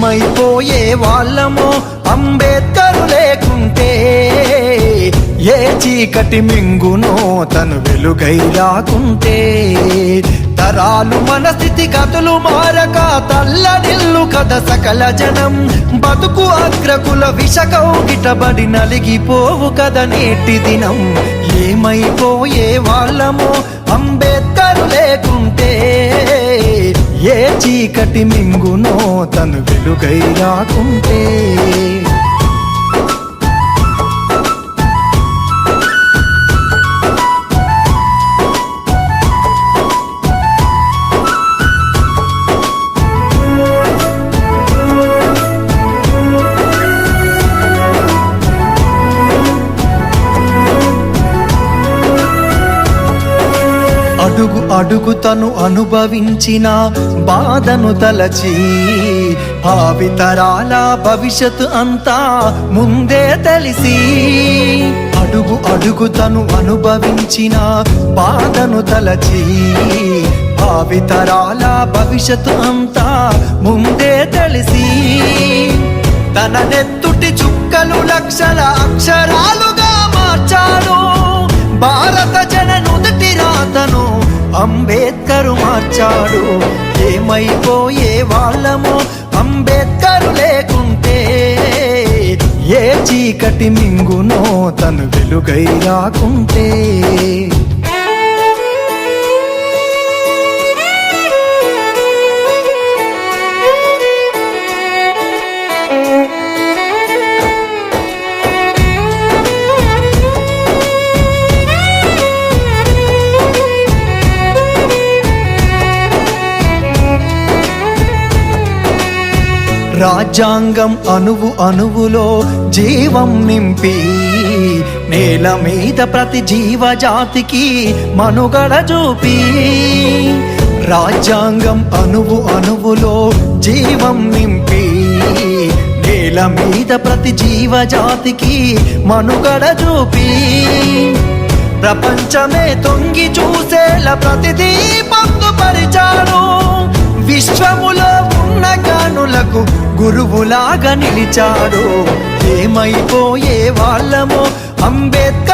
ఏమైపోయే వాళ్ళమో అంబేద్కర్ లేకుంటే, ఏ చీకటి మింగునో తను వెలుగై రాకుంటే, తరాలు మన స్థితి గతులు మారక తల్లడిల్లు కథ సకల జనం, బతుకు అగ్రకుల విషకౌగిటబడి నలిగిపోవు కథ నేటి దినం. ఏమైపోయే వాళ్ళమో అంబేద్కర్ లేకుంటే, ఏ చీకటి మింగునో తను వెలుగై రాకుంటే. అడుగు అడుగు తను అనుభవించిన బాధను తలచి, భావితరాల భవిష్యత్తు అంతా ముందే తెలిసి, అడుగు అడుగు తను అనుభవించిన బాధను తలచి, భావితరాల భవిష్యత్తు అంతా ముందే తెలిసి, తన నెత్తుటి చుక్కలు లక్షల అక్షరాలుగా మార్చాడు. భారత జన నుదుటి రాతను అంబేద్కర్ మార్చాడు. ఏమైపోయే వాళ్ళమో అంబేద్కర్ లేకుంటే, ఏ చీకటి మింగునో తను వెలుగై రాకుంటే. రాజ్యాంగం అణువు అణువులో జీవం నింపి, నేల మీద ప్రతి జీవజాతికి మనుగడ చూపి, రాజ్యాంగం అణువు అణువులో జీవం నింపి, నేల మీద ప్రతి జీవజాతికి మనుగడ చూపి, ప్రపంచమే తొంగి చూసేలా ప్రతిదీ పొందుపరిచాడు. విశ్వములో ఉన్న జ్ఞానులకు గురువులాగా నిలిచాడు. ఏమైపోయే వాళ్ళమో అంబేద్కర్